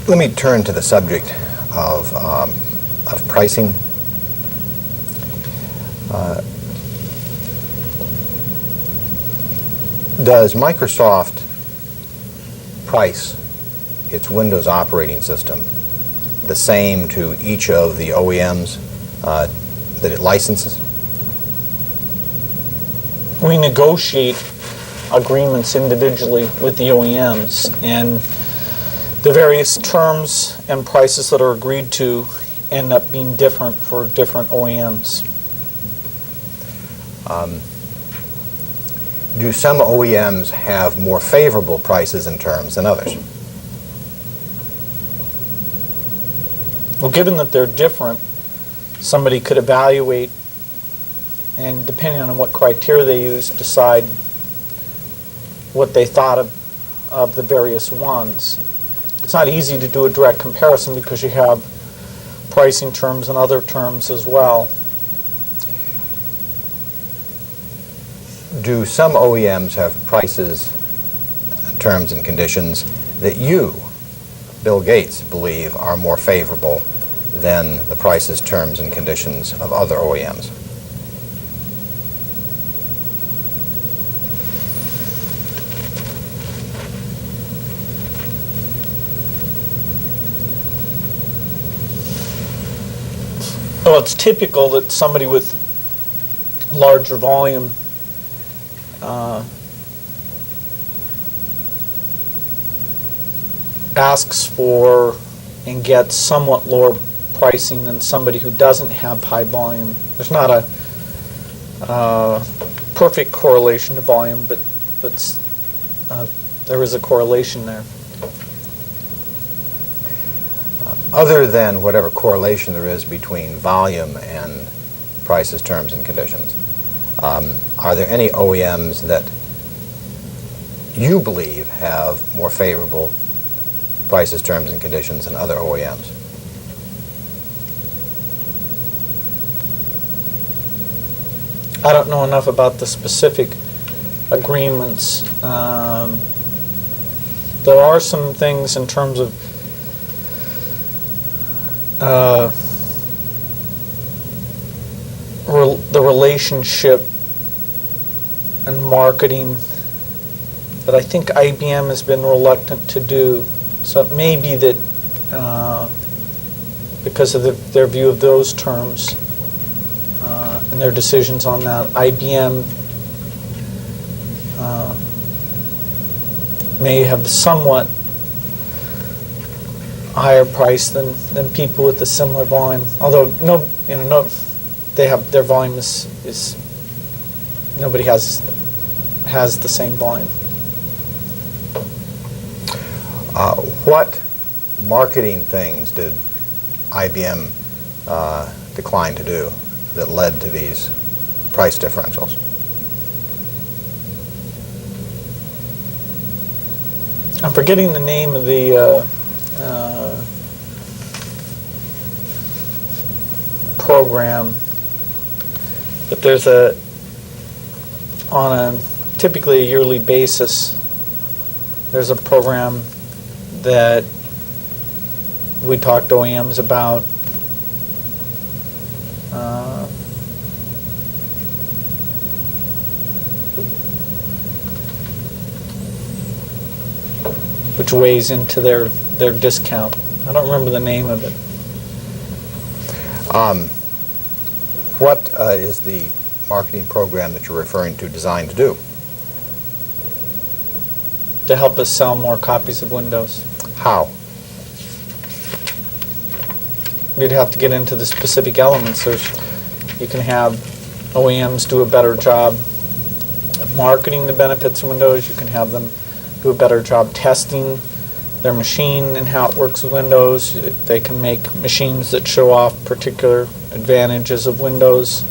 Let me turn to the subject of pricing. Does Microsoft price its Windows operating system the same to each of the OEMs that it licenses? We negotiate agreements individually with the OEMs, and the various terms and prices that are agreed to end up being different for different OEMs. Do some OEMs have more favorable prices and terms than others? Well, given that they're different, somebody could evaluate and, depending on what criteria they use, decide what they thought of the various ones. It's not easy to do a direct comparison because you have pricing terms and other terms as well. Do some OEMs have prices, terms, and conditions that you, Bill Gates, believe are more favorable than the prices, terms, and conditions of other OEMs? Well, it's typical that somebody with larger volume asks for and gets somewhat lower pricing than somebody who doesn't have high volume. There's not a perfect correlation to volume, but there is a correlation there. Other than whatever correlation there is between volume and prices, terms, and conditions, are there any OEMs that you believe have more favorable prices, terms, and conditions than other OEMs? I don't know enough about the specific agreements. There are some things in terms of the relationship and marketing that I think IBM has been reluctant to do. So it may be that because of their view of those terms and their decisions on that, IBM may have somewhat higher price than people with a similar volume. Although they have their volume is nobody has the same volume. What marketing things did IBM decline to do that led to these price differentials? I'm forgetting the name of the program, but there's on a typically a yearly basis, there's a program that we talk to OEMs about which weighs into their discount. I don't remember the name of it. What is the marketing program that you're referring to designed to do? To help us sell more copies of Windows. How? We'd have to get into the specific elements. You can have OEMs do a better job of marketing the benefits of Windows. You can have them do a better job testing their machine and how it works with Windows. They can make machines that show off particular advantages of Windows.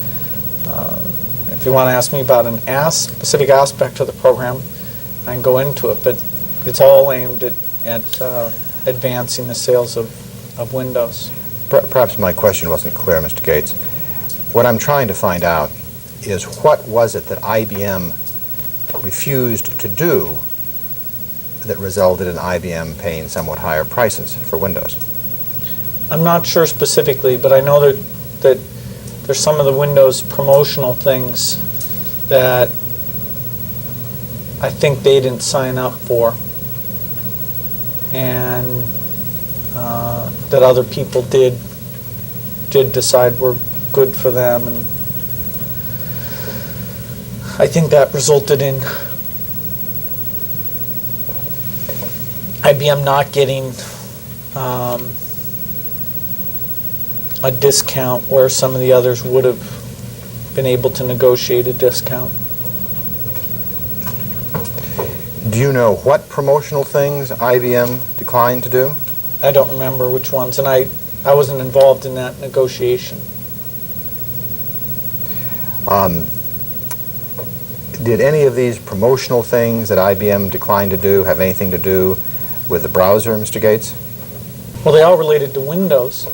If you want to ask me about an specific aspect of the program, I can go into it, but it's all aimed at advancing the sales of Windows. Perhaps my question wasn't clear, Mr. Gates. What I'm trying to find out is what was it that IBM refused to do that resulted in IBM paying somewhat higher prices for Windows? I'm not sure specifically, but I know that there's some of the Windows promotional things that I think they didn't sign up for, and that other people did decide were good for them, and I think that resulted in IBM not getting a discount where some of the others would have been able to negotiate a discount. Do you know what promotional things IBM declined to do? I don't remember which ones, and I wasn't involved in that negotiation. Did any of these promotional things that IBM declined to do have anything to do with the browser, Mr. Gates? Well, they all related to Windows.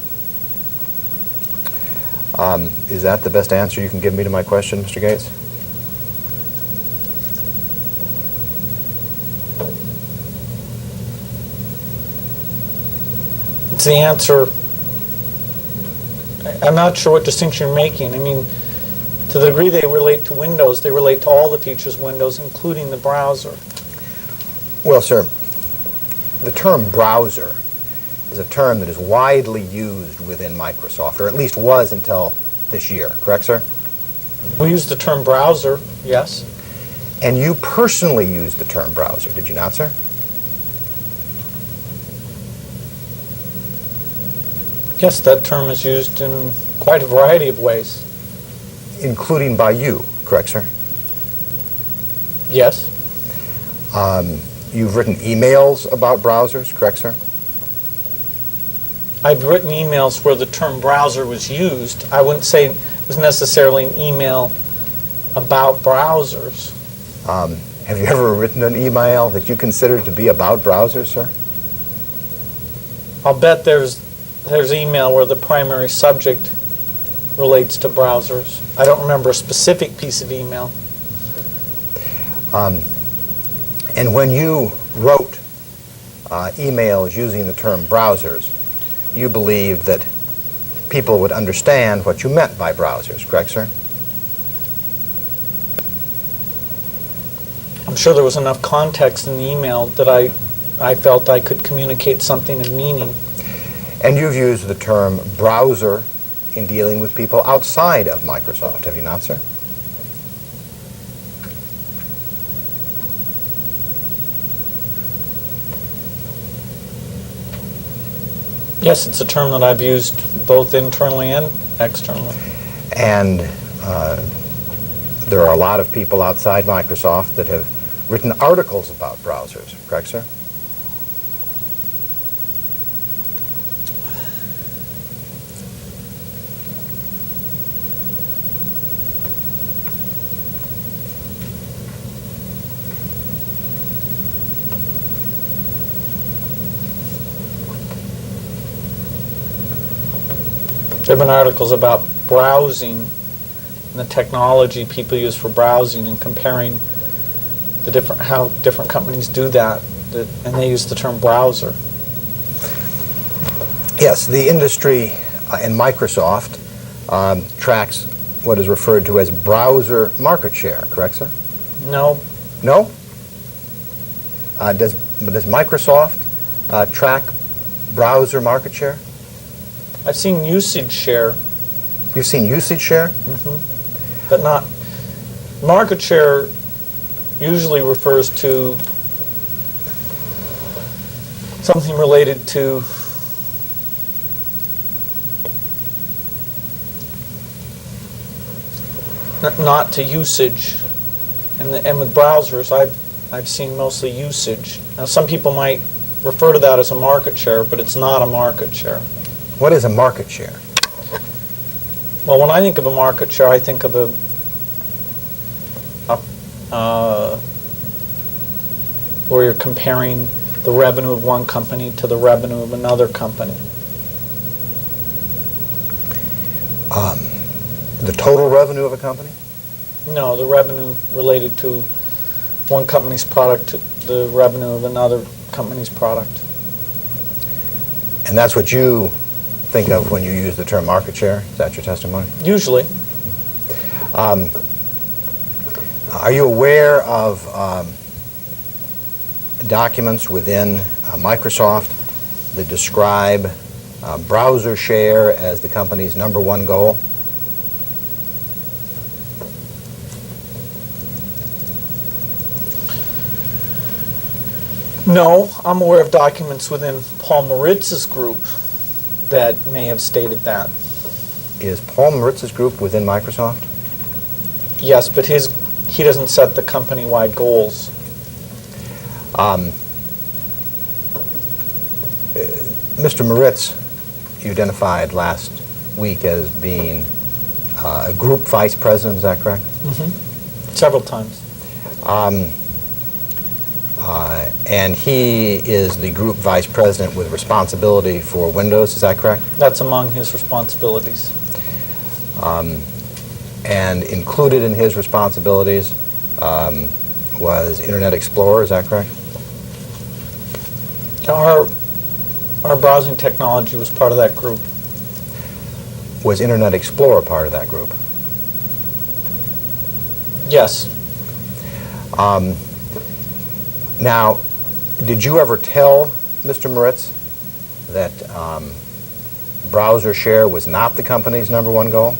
Is that the best answer you can give me to my question, Mr. Gates? It's the answer. I'm not sure what distinction you're making. I mean, to the degree they relate to Windows, they relate to all the features of Windows, including the browser. Well, sir, the term browser is a term that is widely used within Microsoft, or at least was until this year, correct, sir? We use the term browser, yes. And you personally used the term browser, did you not, sir? Yes, that term is used in quite a variety of ways. Including by you, correct, sir? Yes. You've written emails about browsers, correct, sir? I've written emails where the term browser was used. I wouldn't say it was necessarily an email about browsers. Have you ever written an email that you consider to be about browsers, sir? I'll bet there's email where the primary subject relates to browsers. I don't remember a specific piece of email. And when you wrote emails using the term browsers, you believed that people would understand what you meant by browsers, correct, sir? I'm sure there was enough context in the email that I felt I could communicate something of meaning. And you've used the term browser in dealing with people outside of Microsoft, have you not, sir? Yes, it's a term that I've used both internally and externally. And there are a lot of people outside Microsoft that have written articles about browsers, correct, sir? There have been articles about browsing and the technology people use for browsing and comparing how different companies do that, and they use the term browser. Yes, the industry and Microsoft tracks what is referred to as browser market share, correct, sir? No. No? Does Microsoft track browser market share? I've seen usage share. You've seen usage share? Mm-hmm. But not market share. Usually refers to something related to not to usage, and with browsers I've seen mostly usage. Now some people might refer to that as a market share, but it's not a market share. What is a market share? Well, when I think of a market share, I think of where you're comparing the revenue of one company to the revenue of another company. The total revenue of a company? No, the revenue related to one company's product the revenue of another company's product. And that's what you think of when you use the term market share? Is that your testimony? Usually. Are you aware of documents within Microsoft that describe browser share as the company's #1 goal? No, I'm aware of documents within Paul Maritz's group that may have stated that. Is Paul Maritz's group within Microsoft? Yes, but he doesn't set the company-wide goals. Mr. Maritz, you identified last week as being a group vice president, is that correct? Mm-hmm. Several times. And he is the group vice president with responsibility for Windows, is that correct? That's among his responsibilities. And included in his responsibilities was Internet Explorer, is that correct? Our browsing technology was part of that group. Was Internet Explorer part of that group? Yes. Now, did you ever tell Mr. Maritz that browser share was not the company's #1 goal?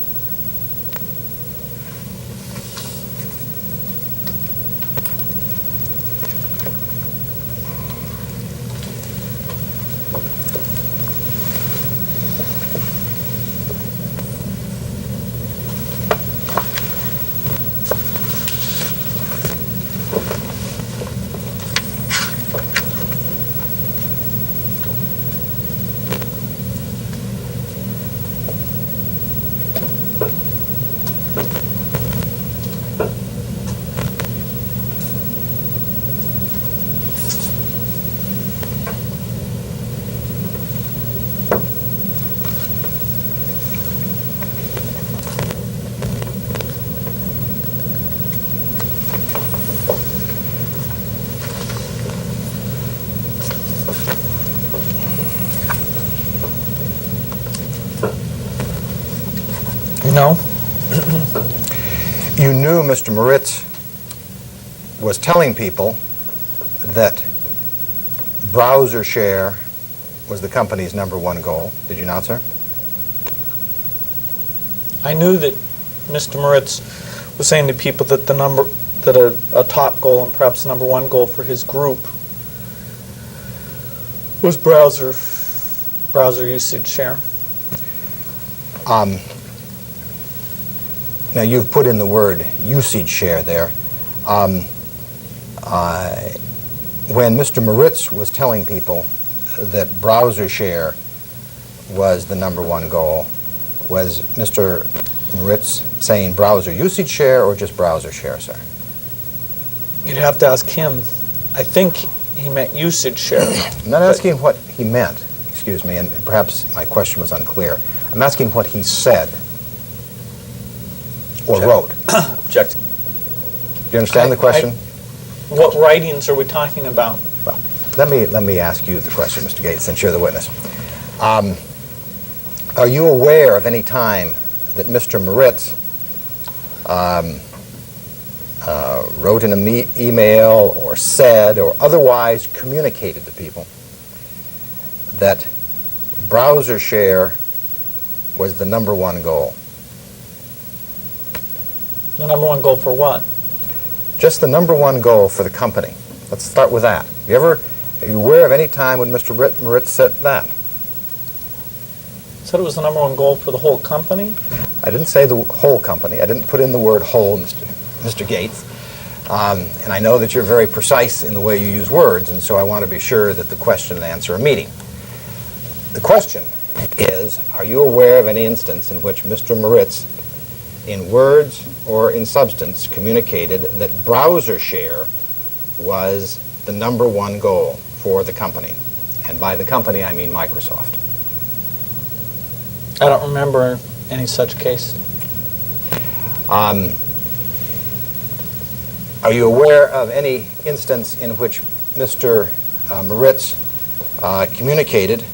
No. You knew Mr. Maritz was telling people that browser share was the company's #1 goal, did you not, sir? I knew that Mr. Maritz was saying to people that a top goal and perhaps the #1 goal for his group was browser usage share. Now, you've put in the word usage share there. When Mr. Maritz was telling people that browser share was the #1 goal, was Mr. Maritz saying browser usage share or just browser share, sir? You'd have to ask him. I think he meant usage share. I'm not asking what he meant, excuse me, and perhaps my question was unclear. I'm asking what he said or wrote. Object. Do you understand the question? What writings are we talking about? Well, let me ask you the question, Mr. Gates, since you're the witness. Are you aware of any time that Mr. Maritz wrote in an email or said or otherwise communicated to people that browser share was the #1 goal? The #1 goal for what? Just the #1 goal for the company. Let's start with that. Are you aware of any time when Mr. Maritz said that? Said it was the #1 goal for the whole company? I didn't say the whole company. I didn't put in the word whole, Mr. Gates. And I know that you're very precise in the way you use words, and so I want to be sure that the question and answer are meeting. The question is, are you aware of any instance in which Mr. Maritz, in words or in substance, communicated that browser share was the #1 goal for the company? And by the company, I mean Microsoft. I don't remember any such case. Are you aware of any instance in which Mr. Moritz communicated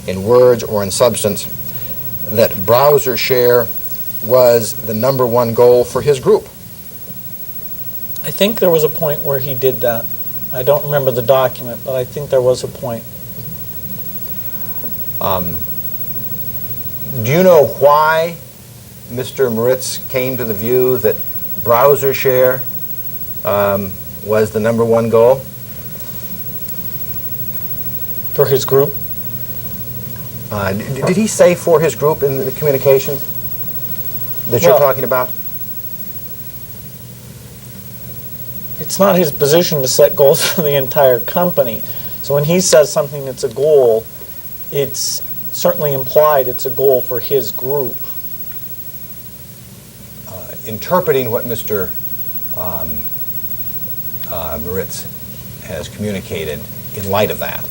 in words or in substance that browser share was the number one goal for his group? I think there was a point where he did that. I don't remember the document, but I think there was a point. Do you know why Mr. Moritz came to the view that browser share was the number one goal? For his group? Did he say for his group in the communications that you're talking about? It's not his position to set goals for the entire company. So when he says something that's a goal, it's certainly implied it's a goal for his group. Interpreting what Mr. Moritz has communicated in light of that,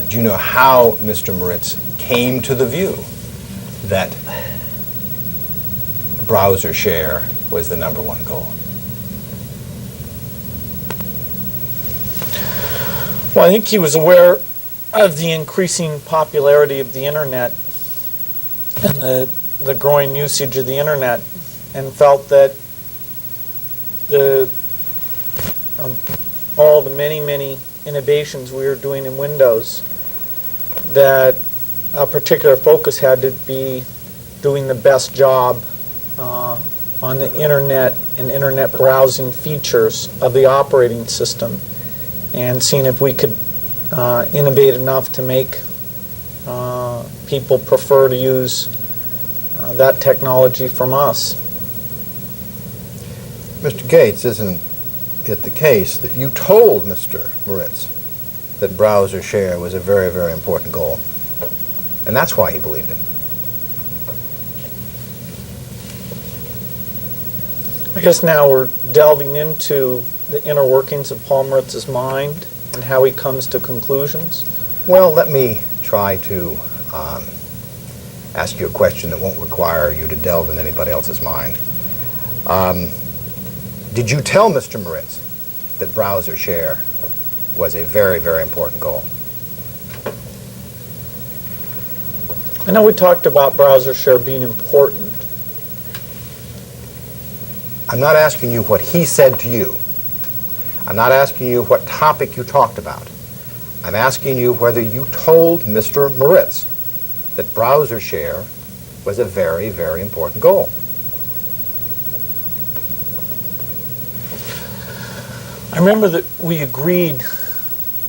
do you know how Mr. Moritz came to the view that browser share was the number one goal? Well, I think he was aware of the increasing popularity of the internet and the growing usage of the internet, and felt that all the many innovations we were doing in Windows, that a particular focus had to be doing the best job on the internet and internet browsing features of the operating system, and seeing if we could innovate enough to make people prefer to use that technology from us. Mr. Gates, isn't it the case that you told Mr. Moritz that browser share was a very, very important goal? And that's why he believed it. I guess now we're delving into the inner workings of Paul Moritz's mind and how he comes to conclusions. Well, let me try to ask you a question that won't require you to delve in anybody else's mind. Did you tell Mr. Moritz that browser share was a very, very important goal? I know we talked about browser share being important. I'm not asking you what he said to you. I'm not asking you what topic you talked about. I'm asking you whether you told Mr. Moritz that browser share was a very, very important goal. I remember that we agreed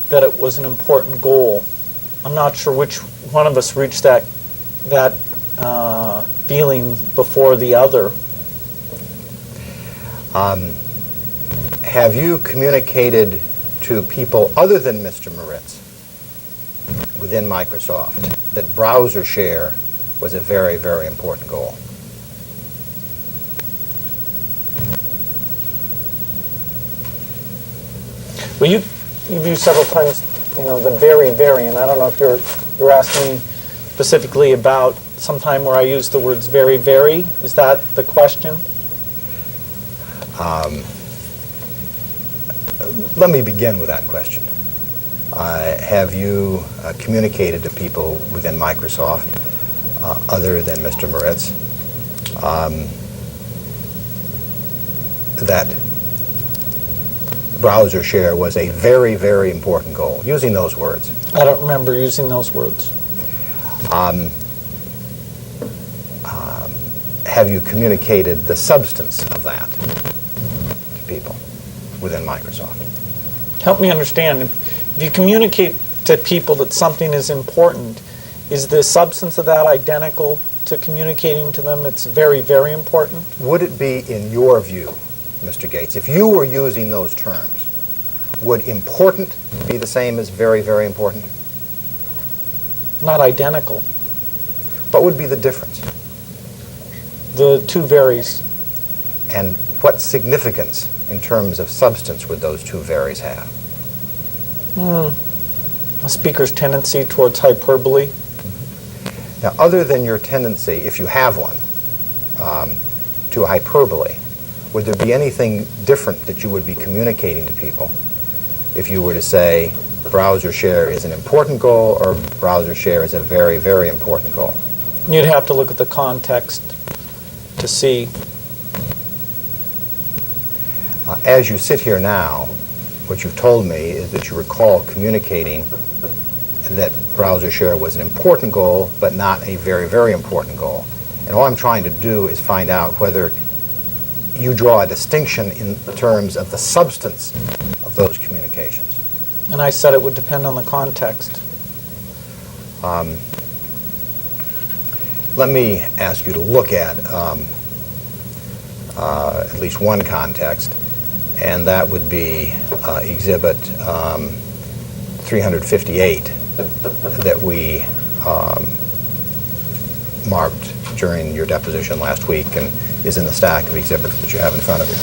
that it was an important goal. I'm not sure which one of us reached that feeling before the other. Have you communicated to people other than Mr. Moritz within Microsoft that browser share was a very, very important goal? Well, you've used several times, the very, very, and I don't know if you're asking me specifically about some time where I used the words very, very. Is that the question? Let me begin with that question. Have you communicated to people within Microsoft, other than Mr. Moritz, that browser share was a very, very important goal, using those words? I don't remember using those words. Have you communicated the substance of that to people within Microsoft? Help me understand. If you communicate to people that something is important, is the substance of that identical to communicating to them it's very, very important? Would it be, in your view, Mr. Gates, if you were using those terms, would important be the same as very, very important? Not identical. What would be the difference? The two varies. And what significance in terms of substance would those two varies have? A speaker's tendency towards hyperbole. Now, other than your tendency, if you have one, to hyperbole, would there be anything different that you would be communicating to people if you were to say browser share is an important goal or browser share is a very, very important goal? You'd have to look at the context to see. As you sit here now, what you've told me is that you recall communicating that browser share was an important goal, but not a very, very important goal. And all I'm trying to do is find out whether you draw a distinction in terms of the substance of those communications. And I said it would depend on the context. Let me ask you to look at least one context, and that would be Exhibit 358 that we marked during your deposition last week and is in the stack of exhibits that you have in front of you.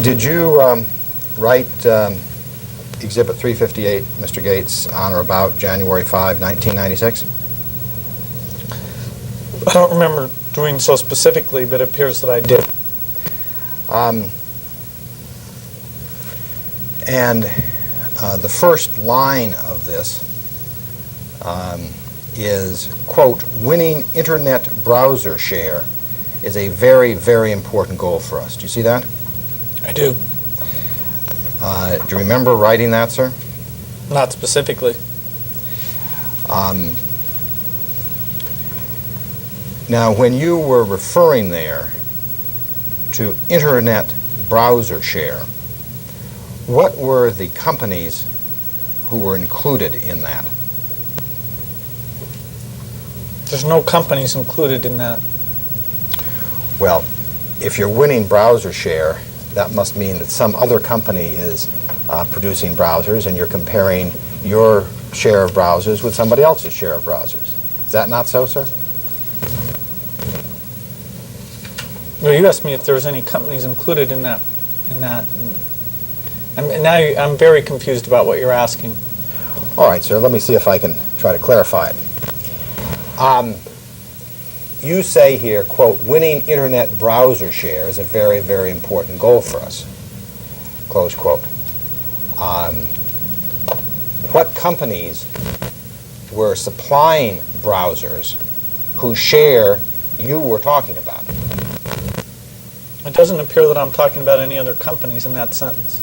Did you write Exhibit 358, Mr. Gates, on or about January 5, 1996? I don't remember doing so specifically, but it appears that I did. And the first line of this is, quote, winning internet browser share is a very, very important goal for us. Do you see that? I do. Do you remember writing that, sir? Not specifically. Now, when you were referring there to internet browser share, what were the companies who were included in that? There's no companies included in that. Well, if you're winning browser share, that must mean that some other company is producing browsers and you're comparing your share of browsers with somebody else's share of browsers. Is that not so, sir? Well, you asked me if there was any companies included in that. And now I'm very confused about what you're asking. All right, sir, let me see if I can try to clarify it. You say here, quote, winning internet browser share is a very, very important goal for us, close quote. What companies were supplying browsers whose share you were talking about? It doesn't appear that I'm talking about any other companies in that sentence.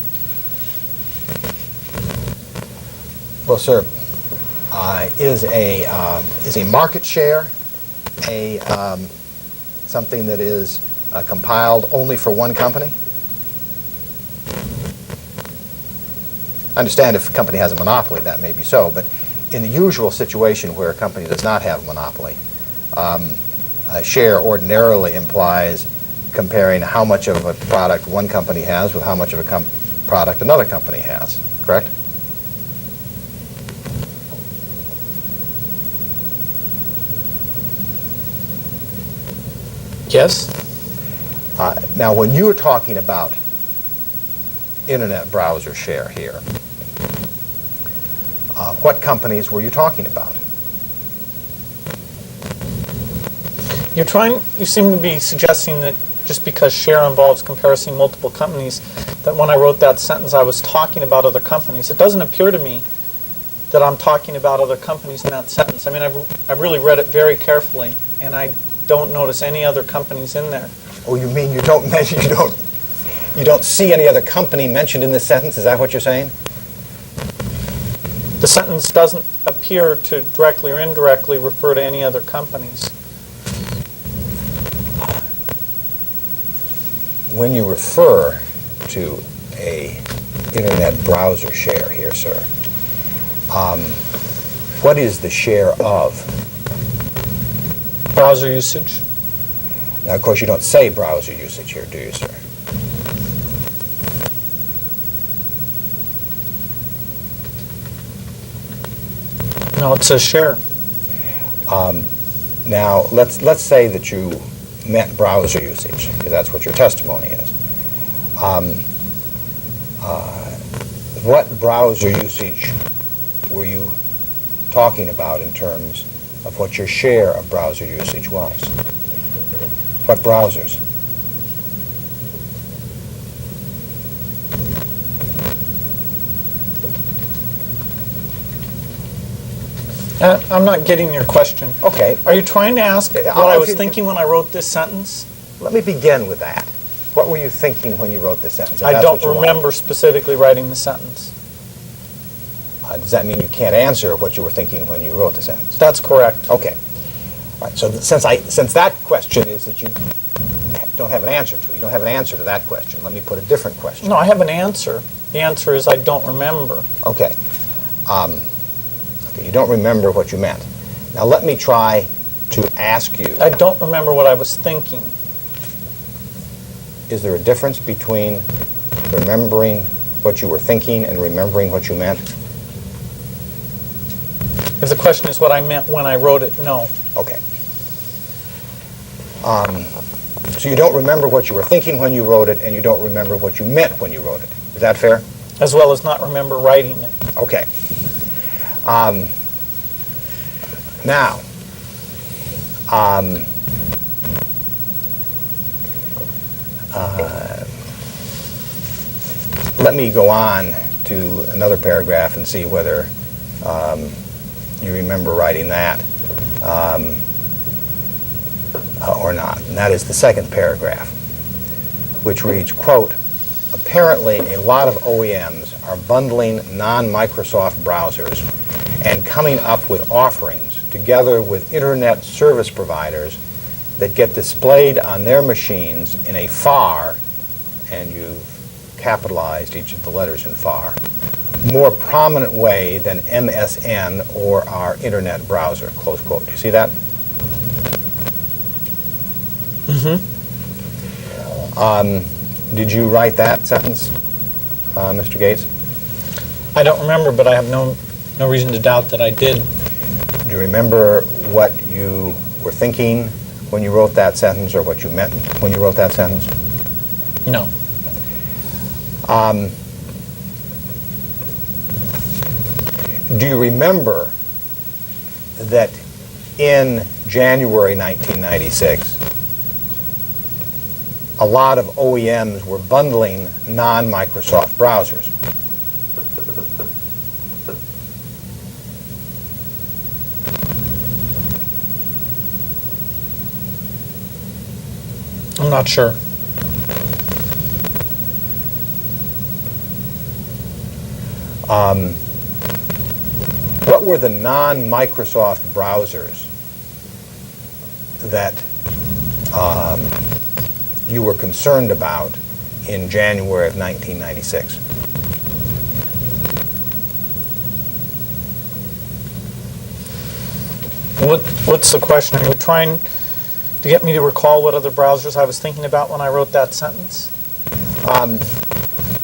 Well, sir, is a market share something that is compiled only for one company? I understand if a company has a monopoly, that may be so, but in the usual situation where a company does not have a monopoly, a share ordinarily implies comparing how much of a product one company has with how much of a product another company has, correct? Yes? Now, when you were talking about internet browser share here, what companies were you talking about? You seem to be suggesting that just because share involves comparison multiple companies, that when I wrote that sentence I was talking about other companies. It doesn't appear to me that I'm talking about other companies in that sentence. I mean, I've really read it very carefully, and I don't notice any other companies in there. Oh, you mean you don't see any other company mentioned in this sentence? Is that what you're saying? The sentence doesn't appear to directly or indirectly refer to any other companies. When you refer to a internet browser share here, sir, what is the share of? Browser usage. Now, of course, you don't say browser usage here, do you, sir? No, it says share. Now, let's say that you meant browser usage, because that's what your testimony is. What browser usage were you talking about in terms of what your share of browser usage was? What browsers? I'm not getting your question. Okay. Are you trying to ask what I'll- I was thinking when I wrote this sentence? Let me begin with that. What were you thinking when you wrote this sentence? If I that's don't what you want? remember specifically writing the sentence. Does that mean you can't answer what you were thinking when you wrote the sentence? That's correct. Okay. All right. So since that question is that you don't have an answer to, you don't have an answer to that question. Let me put a different question. No, I have an answer. The answer is I don't remember. Okay. Okay. You don't remember what you meant. Now let me try to ask you. I don't remember what I was thinking. Is there a difference between remembering what you were thinking and remembering what you meant? If the question is what I meant when I wrote it, no. Okay. So you don't remember what you were thinking when you wrote it, and you don't remember what you meant when you wrote it. Is that fair? As well as not remember writing it. Okay. Now, let me go on to another paragraph and see whether you remember writing that or not. And that is the second paragraph, which reads, quote, apparently a lot of OEMs are bundling non-Microsoft browsers and coming up with offerings together with internet service providers that get displayed on their machines in a far, and you've capitalized each of the letters in far, more prominent way than MSN or our internet browser, close quote. Do you see that? Mm-hmm. Did you write that sentence, Mr. Gates? I don't remember, but I have no reason to doubt that I did. Do you remember what you were thinking when you wrote that sentence, or what you meant when you wrote that sentence? No. Do you remember that in January 1996, a lot of OEMs were bundling non-Microsoft browsers? I'm not sure. What were the non-Microsoft browsers that you were concerned about in January of 1996? What's the question? Are you trying to get me to recall what other browsers I was thinking about when I wrote that sentence?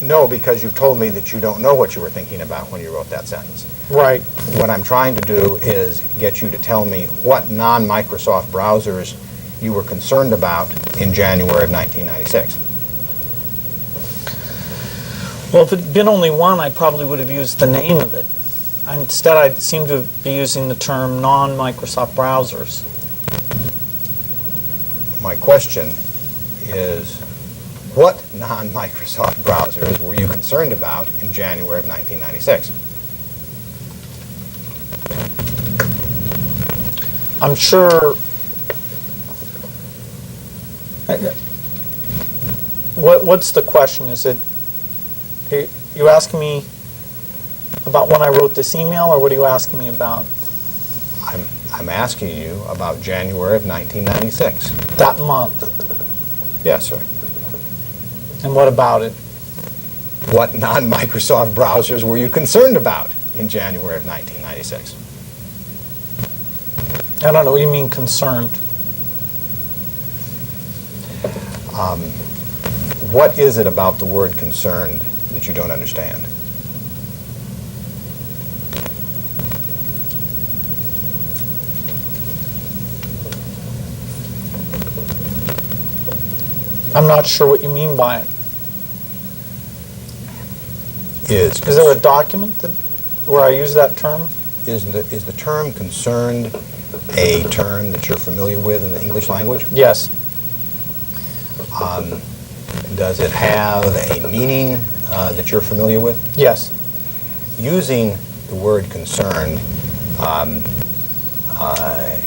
No, because you told me that you don't know what you were thinking about when you wrote that sentence. Right. What I'm trying to do is get you to tell me what non-Microsoft browsers you were concerned about in January of 1996. Well, if it had been only one, I probably would have used the name of it. Instead, I seem to be using the term non-Microsoft browsers. My question is, what non-Microsoft browsers were you concerned about in January of 1996? I'm sure. What's the question? Is it, are you asking me about when I wrote this email, or what are you asking me about? I'm asking you about January of 1996. That month. Yes, sir. And what about it? What non-Microsoft browsers were you concerned about in January of 1996? I don't know. What do you mean concerned? What is it about the word concerned that you don't understand? I'm not sure what you mean by it. Is there a document where I use that term? Is the term concerned a term that you're familiar with in the English language? Yes. Does it have a meaning that you're familiar with? Yes. Using the word concerned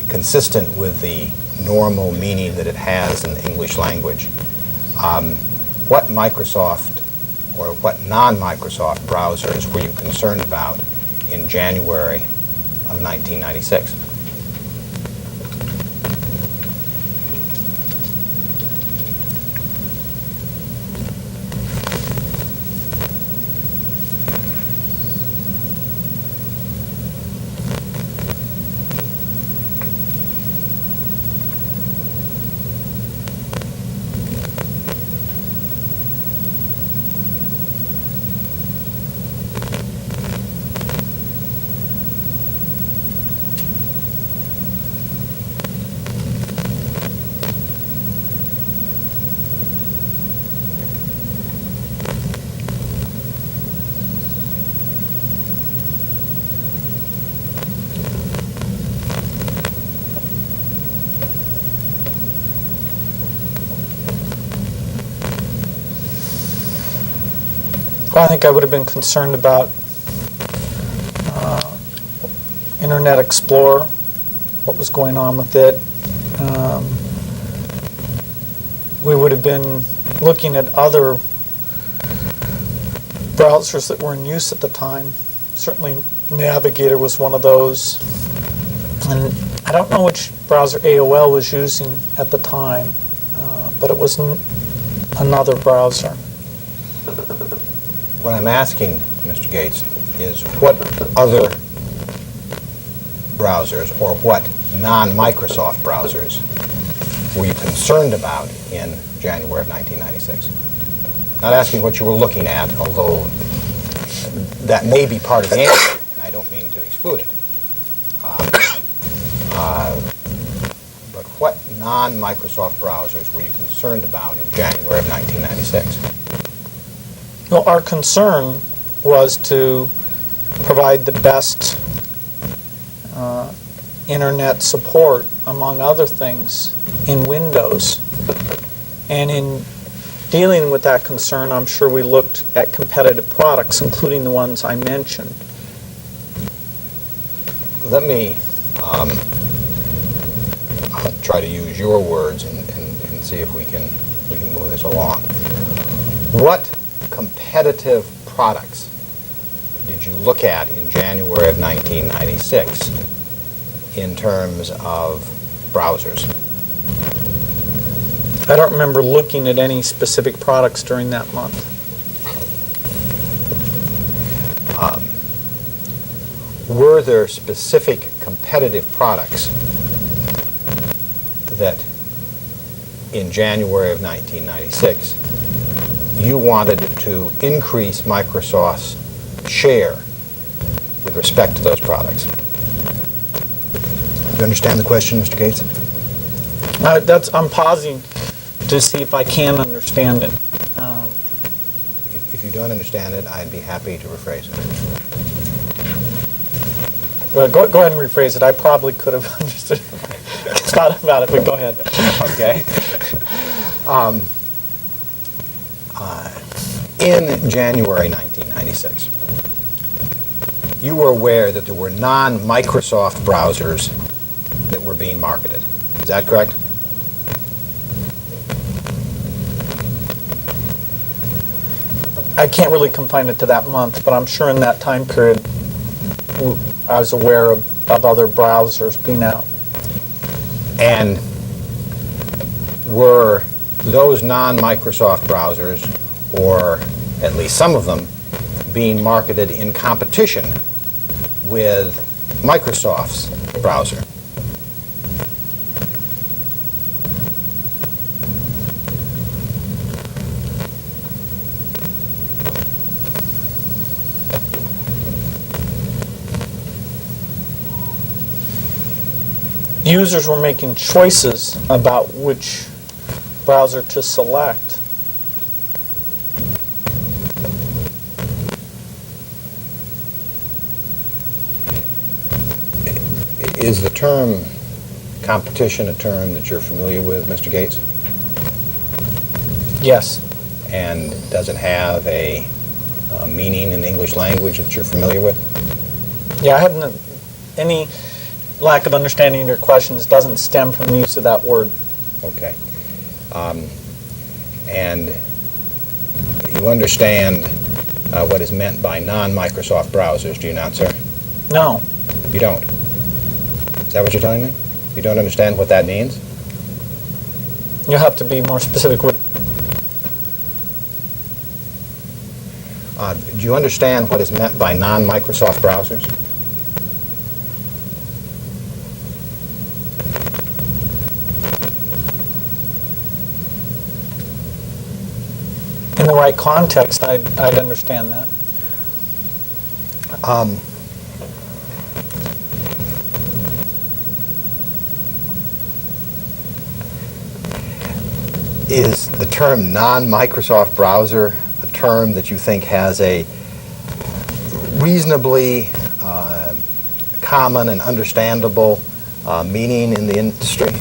consistent with the normal meaning that it has in the English language, what Microsoft or what non-Microsoft browsers were you concerned about in January of 1996? I think I would have been concerned about Internet Explorer, what was going on with it. We would have been looking at other browsers that were in use at the time. Certainly Navigator was one of those. And I don't know which browser AOL was using at the time, but it was another browser. What I'm asking, Mr. Gates, is what other browsers or what non-Microsoft browsers were you concerned about in January of 1996? Not asking what you were looking at, although that may be part of the answer, and I don't mean to exclude it. But what non-Microsoft browsers were you concerned about in January of 1996? Well, our concern was to provide the best internet support, among other things, in Windows. And in dealing with that concern, I'm sure we looked at competitive products, including the ones I mentioned. Let me try to use your words and see if we can move this along. What competitive products did you look at in January of 1996 in terms of browsers? I don't remember looking at any specific products during that month. Were there specific competitive products that in January of 1996 you wanted to increase Microsoft's share with respect to those products? Do you understand the question, Mr. Gates? I'm pausing to see if I can understand it. If you don't understand it, I'd be happy to rephrase it. Well, go ahead and rephrase it. I probably could have understood it. Thought about it, but go ahead. Okay. In January 1996, you were aware that there were non-Microsoft browsers that were being marketed. Is that correct? I can't really confine it to that month, but I'm sure in that time period I was aware of other browsers being out. And were those non-Microsoft browsers, or at least some of them, being marketed in competition with Microsoft's browser? Users were making choices about which browser to select. Is the term competition a term that you're familiar with, Mr. Gates? Yes. And does it have a meaning in the English language that you're familiar with? Yeah, I haven't, any lack of understanding of your questions doesn't stem from the use of that word. Okay. And you understand what is meant by non-Microsoft browsers, do you not, sir? No. You don't? Is that what you're telling me? You don't understand what that means? You'll have to be more specific with. Do you understand what is meant by non-Microsoft browsers? In the right context, I'd understand that. Is the term non-Microsoft browser a term that you think has a reasonably common and understandable meaning in the industry?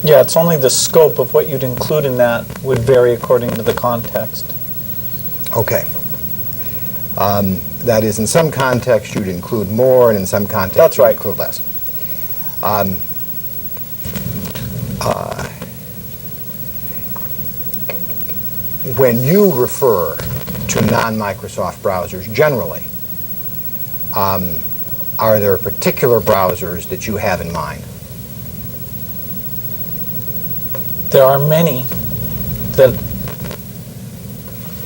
Yeah, it's only the scope of what you'd include in that would vary according to the context. Okay. That is, in some context you'd include more, and in some context That's right. you'd include less. When you refer to non-Microsoft browsers generally, are there particular browsers that you have in mind? There are many that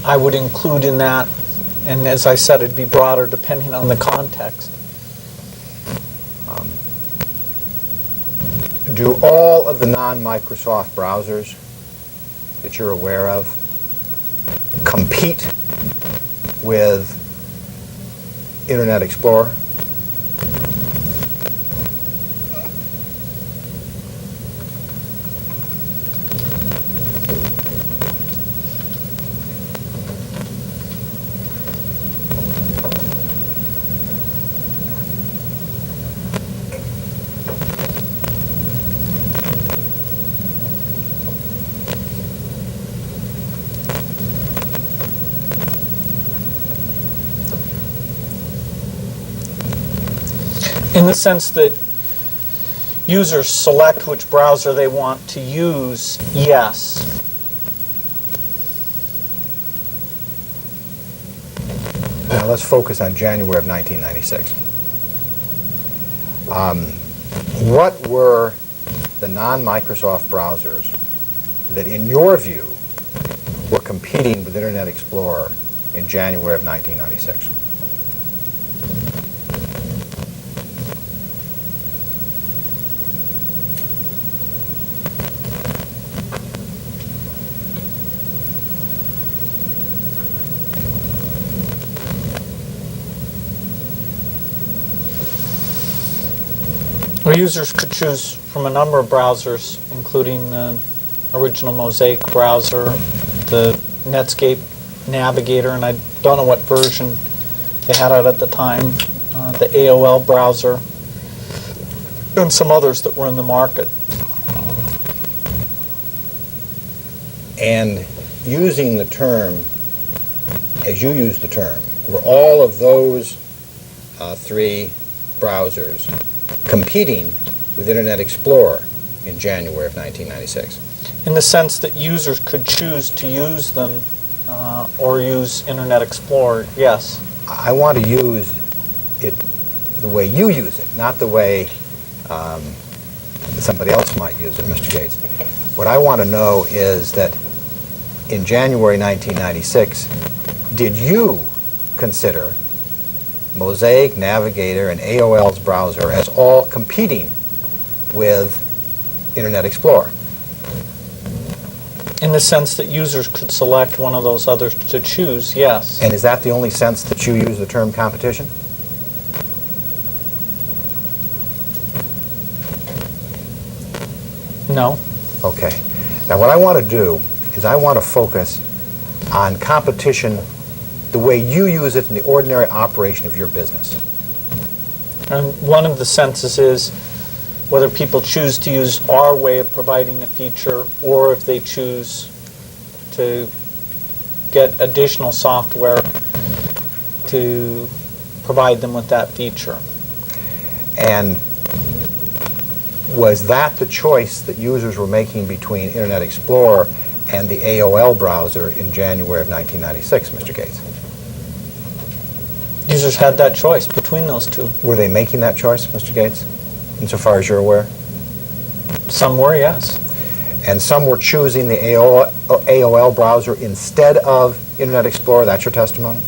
I would include in that, and as I said, it'd be broader depending on the context. Do all of the non-Microsoft browsers that you're aware of compete with Internet Explorer? In the sense that users select which browser they want to use, yes. Now let's focus on January of 1996. What were the non-Microsoft browsers that, in your view, were competing with Internet Explorer in January of 1996? Well, users could choose from a number of browsers, including the original Mosaic browser, the Netscape Navigator, and I don't know what version they had out at the time, the AOL browser, and some others that were in the market. And using the term, as you use the term, were all of those three browsers competing with Internet Explorer in January of 1996? In the sense that users could choose to use them or use Internet Explorer, yes. I want to use it the way you use it, not the way somebody else might use it, Mr. Gates. What I want to know is that in January 1996, did you consider Mosaic, Navigator, and AOL's browser as all competing with Internet Explorer? In the sense that users could select one of those others to choose, yes. And is that the only sense that you use the term competition? No. Okay. Now what I want to do is I want to focus on competition the way you use it in the ordinary operation of your business. And one of the senses is whether people choose to use our way of providing a feature or if they choose to get additional software to provide them with that feature. And was that the choice that users were making between Internet Explorer and the AOL browser in January of 1996, Mr. Gates? Users had that choice between those two. Were they making that choice, Mr. Gates, insofar as you're aware? Some were, yes. And some were choosing the AOL browser instead of Internet Explorer? That's your testimony?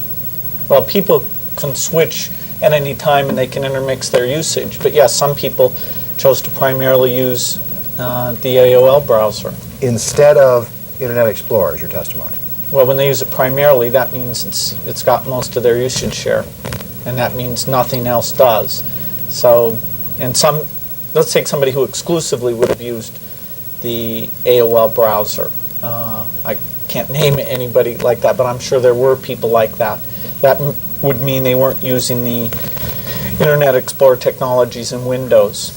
Well, people can switch at any time and they can intermix their usage. But yes, some people chose to primarily use the AOL browser. Instead of Internet Explorer is your testimony? Well, when they use it primarily, that means it's got most of their usage share. And that means nothing else does. So, and let's take somebody who exclusively would have used the AOL browser. I can't name anybody like that, but I'm sure there were people like that. That would mean they weren't using the Internet Explorer technologies in Windows.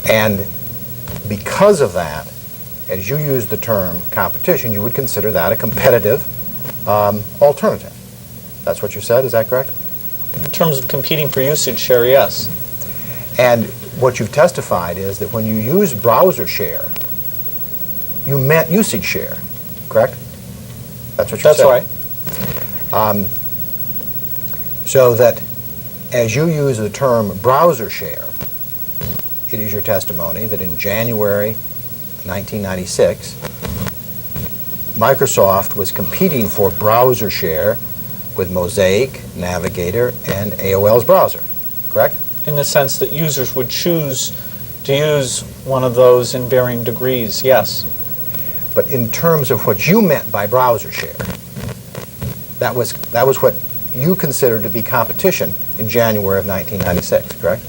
And because of that, as you use the term competition, you would consider that a competitive alternative. That's what you said, is that correct? In terms of competing for usage share, yes. And what you've testified is that when you use browser share, you meant usage share, correct? That's what you said? That's right. So that as you use the term browser share, it is your testimony that in January 1996, Microsoft was competing for browser share with Mosaic, Navigator, and AOL's browser, correct? In the sense that users would choose to use one of those in varying degrees, yes. But in terms of what you meant by browser share, that was what you considered to be competition in January of 1996, correct?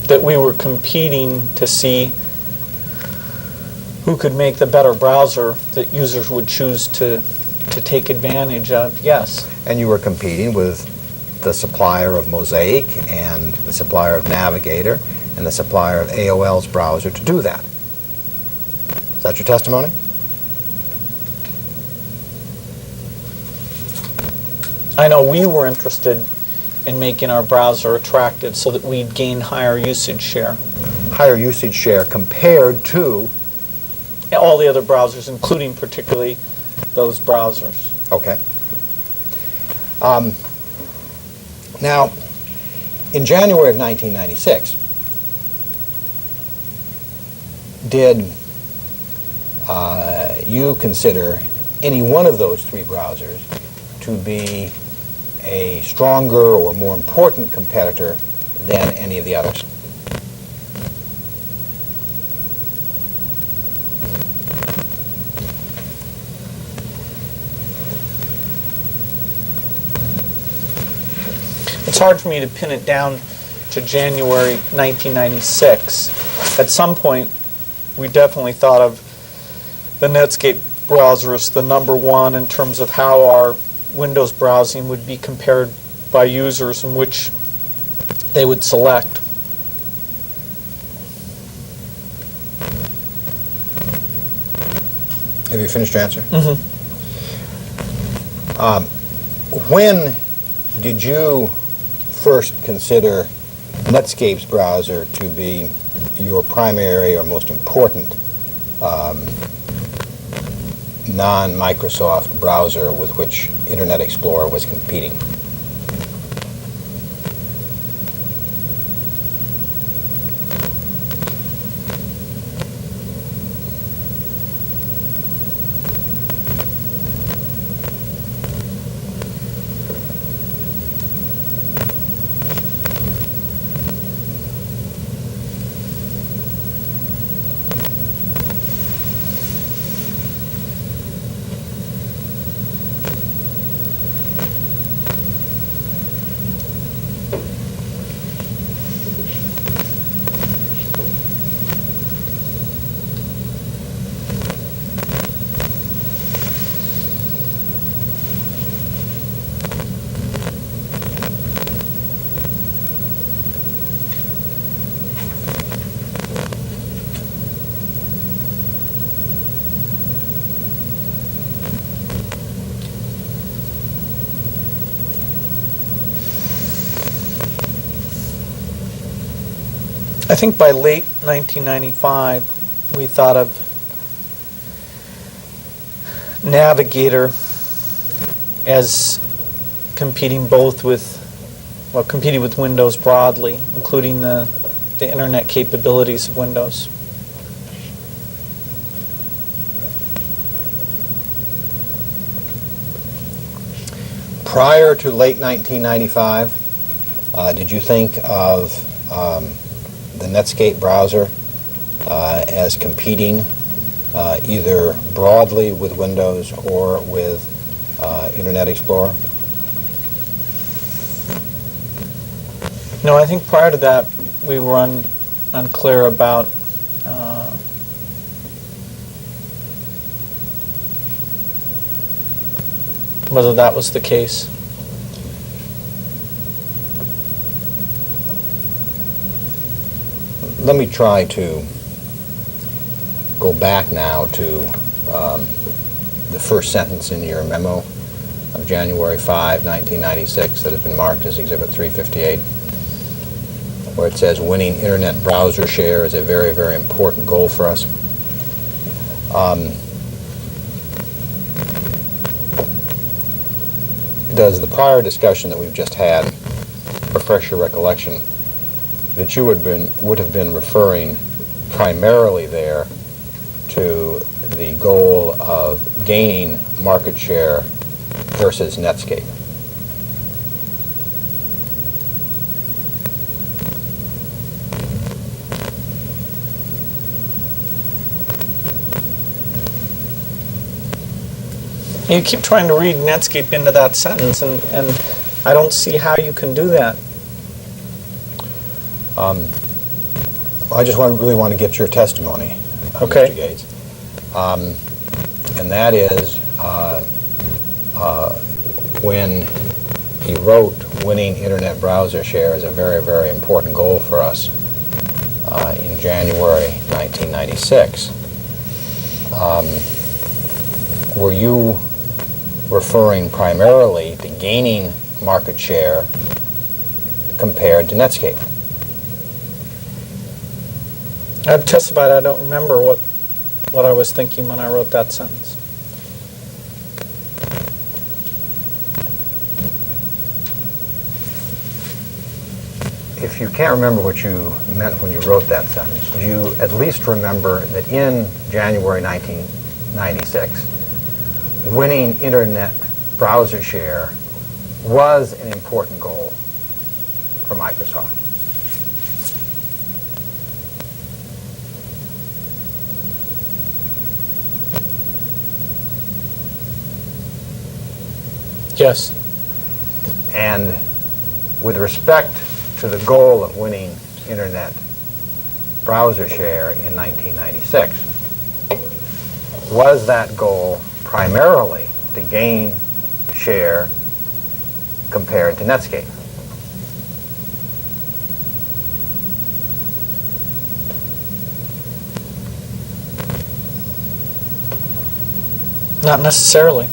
That we were competing to see who could make the better browser that users would choose to take advantage of, yes. And you were competing with the supplier of Mosaic and the supplier of Navigator and the supplier of AOL's browser to do that. Is that your testimony? I know we were interested in making our browser attractive so that we'd gain higher usage share. Higher usage share compared to? All the other browsers, including particularly those browsers. Okay. Now, in January of 1996, did you consider any one of those three browsers to be a stronger or more important competitor than any of the others? It's hard for me to pin it down to January 1996. At some point, we definitely thought of the Netscape browser as the number one in terms of how our Windows browsing would be compared by users and which they would select. Have you finished your answer? Mm-hmm. When did you first consider Netscape's browser to be your primary or most important non-Microsoft browser with which Internet Explorer was competing? I think by late 1995, we thought of Navigator as competing competing with Windows broadly, including the internet capabilities of Windows. Prior to late 1995, did you think of the Netscape browser as competing either broadly with Windows or with Internet Explorer? No, I think prior to that, we were unclear about whether that was the case. Let me try to go back now to the first sentence in your memo of January 5, 1996 that has been marked as Exhibit 358, where it says winning internet browser share is a very, very important goal for us. Does the prior discussion that we've just had refresh your recollection that you would have been referring primarily there to the goal of gaining market share versus Netscape? You keep trying to read Netscape into that sentence, and I don't see how you can do that. I just really want to get your testimony, Okay. Mr. Gates. And that is when he wrote winning internet browser share is a very, very important goal for us in January 1996. Were you referring primarily to gaining market share compared to Netscape? I've testified I don't remember what I was thinking when I wrote that sentence. If you can't remember what you meant when you wrote that sentence, do you at least remember that in January 1996, winning internet browser share was an important goal for Microsoft? Yes. And with respect to the goal of winning internet browser share in 1996, was that goal primarily to gain share compared to Netscape? Not necessarily.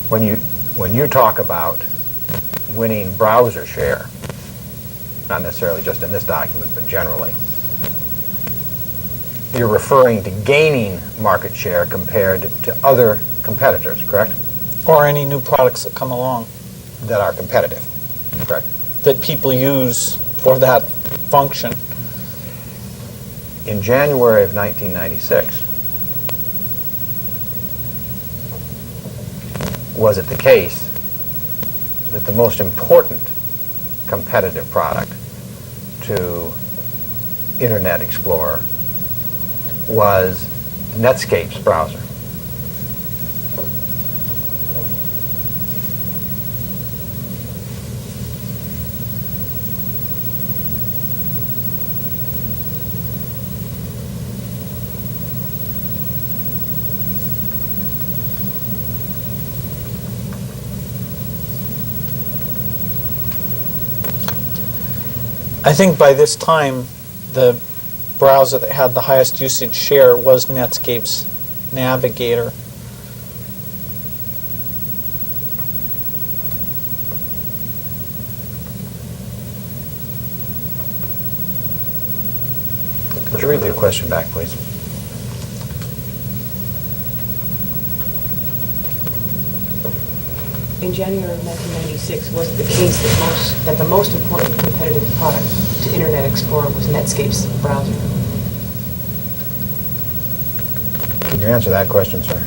When you talk about winning browser share, not necessarily just in this document, but generally, you're referring to gaining market share compared to other competitors, correct? Or any new products that come along That are competitive, correct? that people use for that function. In January of 1996, was it the case that the most important competitive product to Internet Explorer was Netscape's browser? I think by this time, the browser that had the highest usage share was Netscape's Navigator. Read the question back, please. In January of 1996, was it the case that the most important competitive product to Internet Explorer was Netscape's browser? Can you answer that question, sir?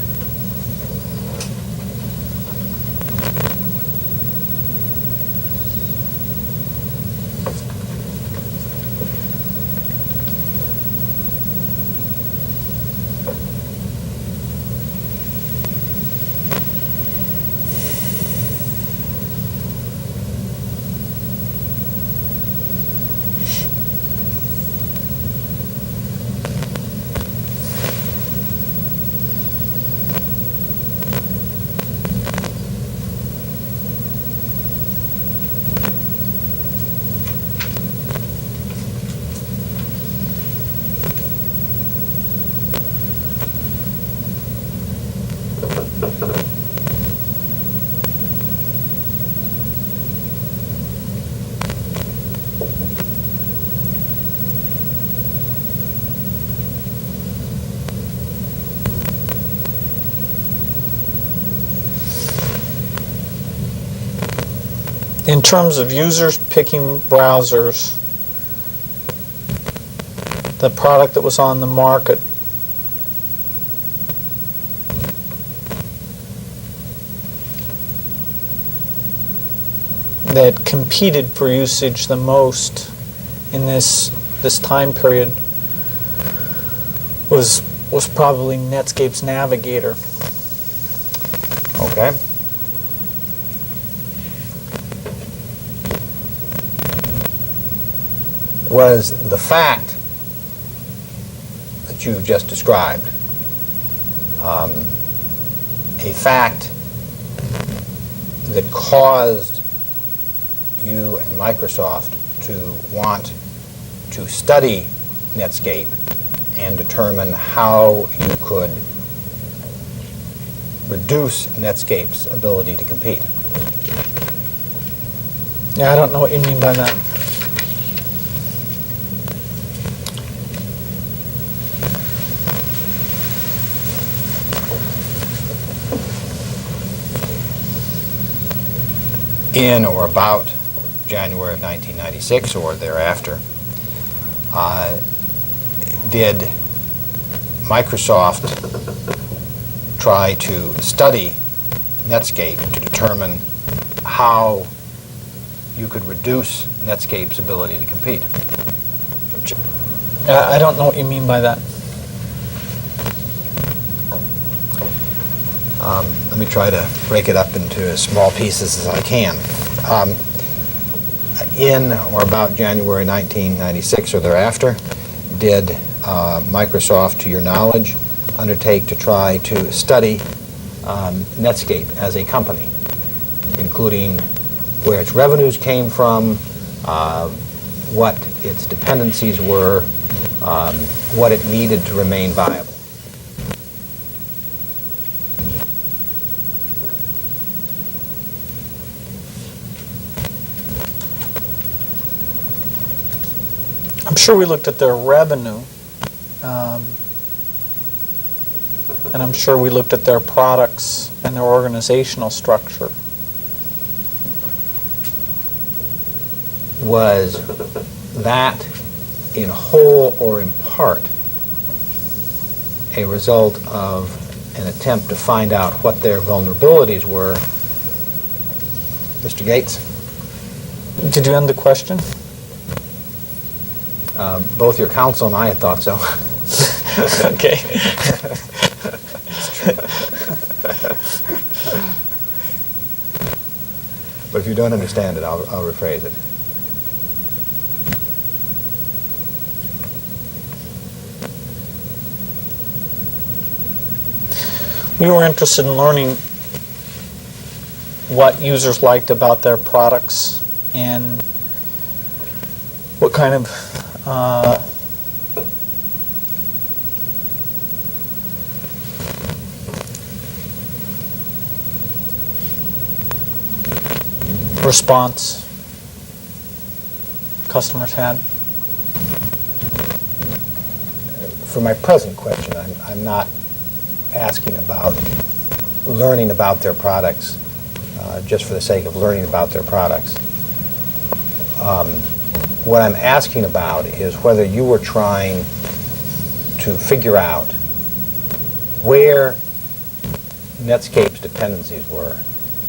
In terms of users picking browsers, the product that was on the market that competed for usage the most in this time period was probably Netscape's Navigator. Okay. Was the fact that you've just described a fact that caused you and Microsoft to want to study Netscape and determine how you could reduce Netscape's ability to compete? Yeah, I don't know what you mean by that. In or about January of 1996 or thereafter, did Microsoft try to study Netscape to determine how you could reduce Netscape's ability to compete? I don't know what you mean by that. Let me try to break it up into as small pieces as I can. In or about January 1996 or thereafter, did Microsoft, to your knowledge, undertake to try to study Netscape as a company, including where its revenues came from, what its dependencies were, what it needed to remain viable? I'm sure we looked at their revenue, and I'm sure we looked at their products and their organizational structure. Was that in whole or in part a result of an attempt to find out what their vulnerabilities were? Mr. Gates? Did you end the question? Both your counsel and I had thought so. Okay. But if you don't understand it, I'll rephrase it. We were interested in learning what users liked about their products and what kind of response customers had. for my present question, I'm not asking about learning about their products just for the sake of learning about their products. What I'm asking about is whether you were trying to figure out where Netscape's dependencies were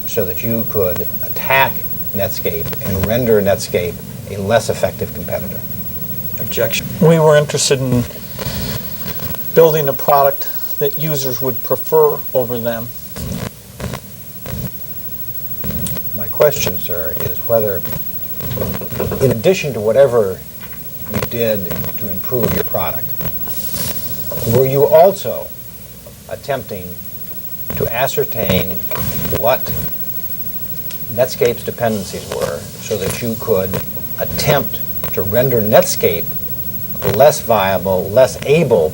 so that you could attack Netscape and render Netscape a less effective competitor. Objection. We were interested in building a product that users would prefer over them. My question, sir, is whether, in addition to whatever you did to improve your product, were you also attempting to ascertain what Netscape's dependencies were so that you could attempt to render Netscape less viable, less able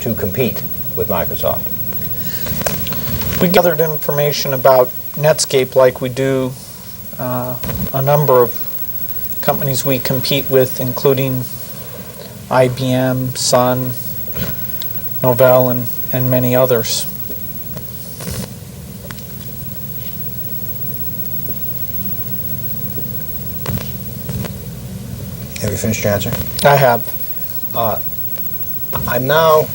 to compete with Microsoft? We gathered information about Netscape like we do a number of companies we compete with, including IBM, Sun, Novell, and many others. Have you finished your answer? I have. I'm now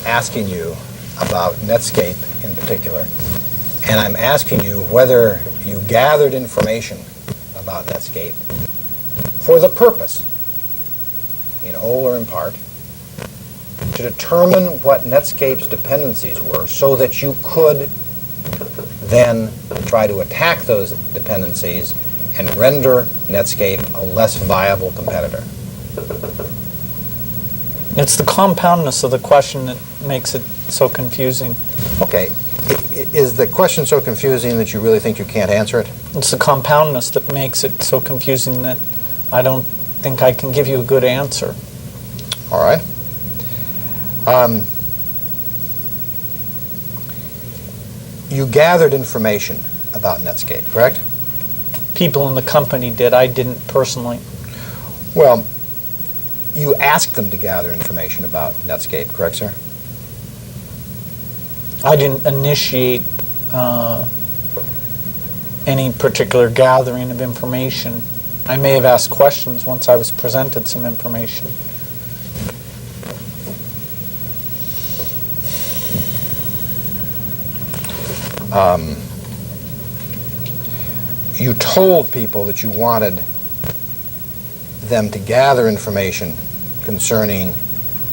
asking you about Netscape in particular, and I'm asking you whether you gathered information about Netscape for the purpose, in whole or in part, to determine what Netscape's dependencies were so that you could then try to attack those dependencies and render Netscape a less viable competitor. It's the compoundness of the question that makes it so confusing. Okay. Is the question so confusing that you really think you can't answer it? It's the compoundness that makes it so confusing that I don't think I can give you a good answer. All right. You gathered information about Netscape, correct? People in the company did. I didn't personally. Well, you asked them to gather information about Netscape, correct, sir? I didn't initiate any particular gathering of information. I may have asked questions once I was presented some information. You told people that you wanted them to gather information concerning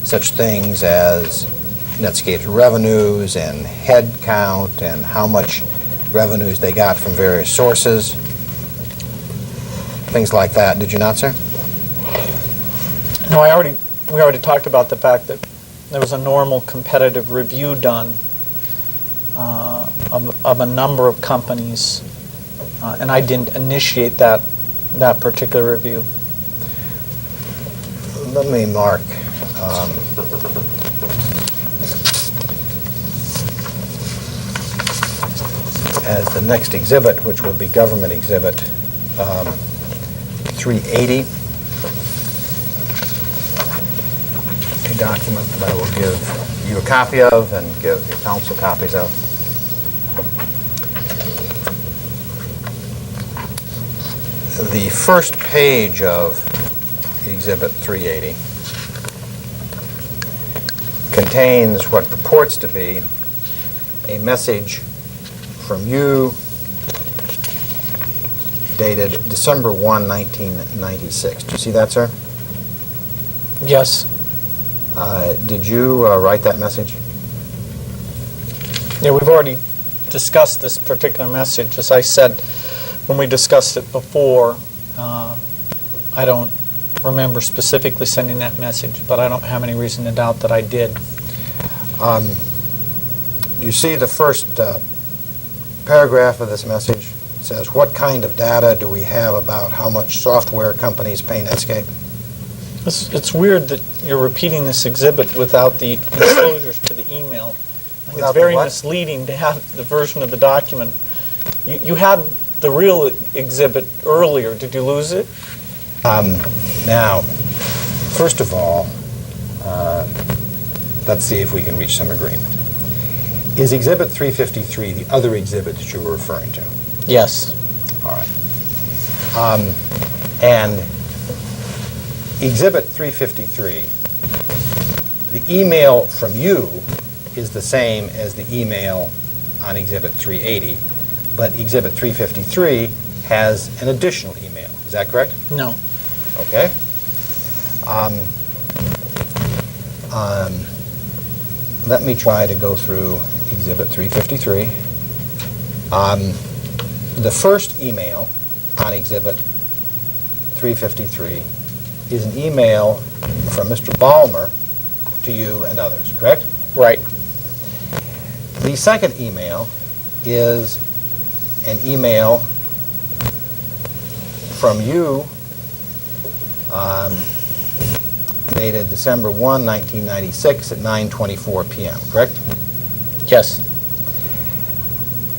such things as Netscape's revenues and head count and how much revenues they got from various sources, things like that. Did you not, sir? No, we already talked about the fact that there was a normal competitive review done of a number of companies, and I didn't initiate that particular review. Let me mark as the next exhibit, which will be Government Exhibit 380, a document that I will give you a copy of and give your counsel copies of. The first page of Exhibit 380 contains what purports to be a message from you dated December 1, 1996. Do you see that, sir? Yes. Did you write that message? Yeah, we've already discussed this particular message. As I said when we discussed it before, I don't remember specifically sending that message, but I don't have any reason to doubt that I did. You see the first paragraph of this message? It says, what kind of data do we have about how much software companies pay Netscape? It's weird that you're repeating this exhibit without the enclosures to the email. I think Without it's very the what? misleading to have the version of the document. You had the real exhibit earlier. Did you lose it? Now, first of all, let's see if we can reach some agreement. Is Exhibit 353 the other exhibit that you were referring to? Yes. All right. And Exhibit 353, the email from you is the same as the email on Exhibit 380, but Exhibit 353 has an additional email. Is that correct? No. Okay. Let me try to go through Exhibit 353. The first email on Exhibit 353 is an email from Mr. Ballmer to you and others, correct? Right. The second email is an email from you dated December 1, 1996 at 9:24 p.m., correct? Yes.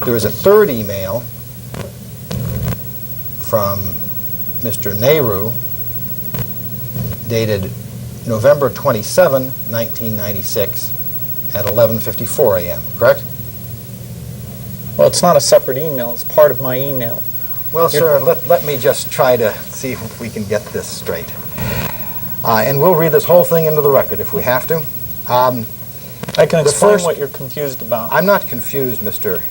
There is a third email from Mr. Nehru dated November 27, 1996 at 11:54 a.m., correct? Well, it's not a separate email. It's part of my email. Well, sir, let me just try to see if we can get this straight. And we'll read this whole thing into the record if we have to. I can explain what you're confused about. I'm not confused, Mr.